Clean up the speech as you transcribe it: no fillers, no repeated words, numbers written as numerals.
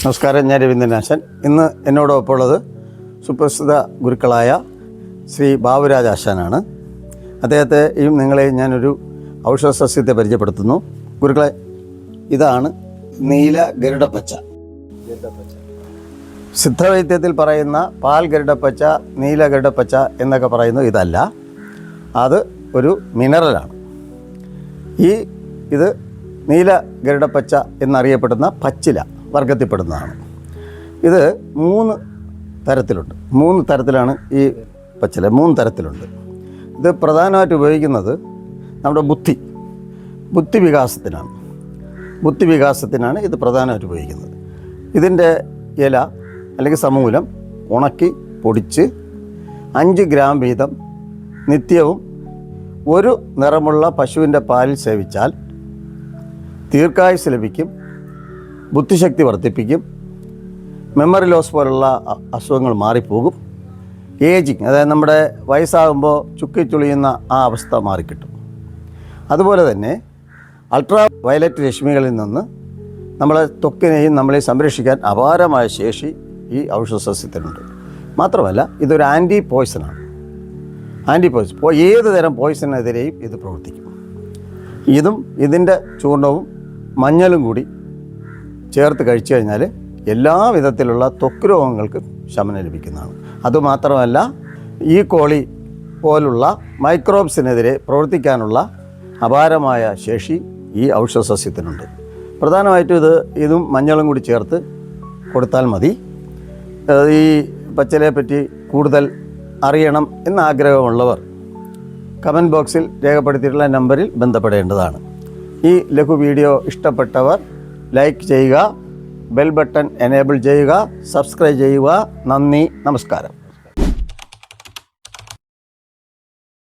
നമസ്കാരം, ഞാൻ രവീന്ദ്രനാശൻ. ഇന്ന് എന്നോടൊപ്പം ഉള്ളത് സുപ്രസിദ്ധ ഗുരുക്കളായ ശ്രീ ബാബുരാജ് ആശാനാണ്. അദ്ദേഹത്തെയും നിങ്ങളെയും ഞാനൊരു ഔഷധ സസ്യത്തെ പരിചയപ്പെടുത്തുന്നു. ഗുരുക്കളെ, ഇതാണ് നീല ഗരുഡപ്പച്ച. സിദ്ധവൈദ്യത്തിൽ പറയുന്ന പാൽ ഗരുഡപ്പച്ച, നീല ഗരുഡപ്പച്ച എന്നൊക്കെ പറയുന്നത് ഇതല്ല. അത് ഒരു മിനറലാണ്. ഇത് നീല ഗരുഡപ്പച്ച എന്നറിയപ്പെടുന്ന പച്ചില വർഗത്തിൽപ്പെടുന്നതാണ്. ഇത് 3 തരത്തിലുണ്ട്. 3 തരത്തിലാണ് ഈ പച്ചില. 3 തരത്തിലുണ്ട്. ഇത് പ്രധാനമായിട്ട് ഉപയോഗിക്കുന്നത് നമ്മുടെ ബുദ്ധി വികാസത്തിനാണ് ഇത് പ്രധാനമായിട്ട് ഉപയോഗിക്കുന്നത്. ഇതിൻ്റെ ഇല അല്ലെങ്കിൽ സമൂലം ഉണക്കി പൊടിച്ച് 5 ഗ്രാം വീതം നിത്യവും ഒരു നിറമുള്ള പശുവിൻ്റെ പാലിൽ സേവിച്ചാൽ ദീർഘായുസ് ലഭിക്കും, ബുദ്ധിശക്തി വർദ്ധിപ്പിക്കും, മെമ്മറി ലോസ് പോലുള്ള അസുഖങ്ങൾ മാറിപ്പോകും, ഏജിങ്, അതായത് നമ്മുടെ വയസ്സാകുമ്പോൾ ചുക്കിച്ചുളിയുന്ന ആ അവസ്ഥ മാറിക്കിട്ടും. അതുപോലെ തന്നെ അൾട്രാ വയലറ്റ് രശ്മികളിൽ നിന്ന് നമ്മളെ ത്വക്കിനെയും നമ്മളെ സംരക്ഷിക്കാൻ അപാരമായ ശേഷി ഈ ഔഷധ സസ്യത്തിനുണ്ട്. മാത്രമല്ല ഇതൊരു ആൻറ്റി പോയ്സണാണ്. ഏത് തരം പോയ്സണെതിരെയും ഇത് പ്രവർത്തിക്കും. ഇതിൻ്റെ ചൂർണവും മഞ്ഞളും കൂടി ചേർത്ത് കഴിച്ചു കഴിഞ്ഞാൽ എല്ലാ വിധത്തിലുള്ള ത്വക്ക് രോഗങ്ങൾക്കും ശമനം ലഭിക്കുന്നതാണ്. അതുമാത്രമല്ല ഈ കോളി പോലുള്ള മൈക്രോബ്സിനെതിരെ പ്രവർത്തിക്കാനുള്ള അപാരമായ ശേഷി ഈ ഔഷധ സസ്യത്തിനുണ്ട്. പ്രധാനമായിട്ടും ഇതും മഞ്ഞളും കൂടി ചേർത്ത് കൊടുത്താൽ മതി. ഈ പച്ചിലയെ പറ്റി കൂടുതൽ അറിയണം എന്നാഗ്രഹമുള്ളവർ കമൻറ്റ് ബോക്സിൽ രേഖപ്പെടുത്തിയിട്ടുള്ള നമ്പറിൽ ബന്ധപ്പെടേണ്ടതാണ്. ഈ ലഘു വീഡിയോ ഇഷ്ടപ്പെട്ടവർ ലൈക്ക് ചെയ്യുക, ബെൽ ബട്ടൺ എനേബിൾ ചെയ്യുക, സബ്സ്ക്രൈബ് ചെയ്യുക. നന്ദി, നമസ്കാരം.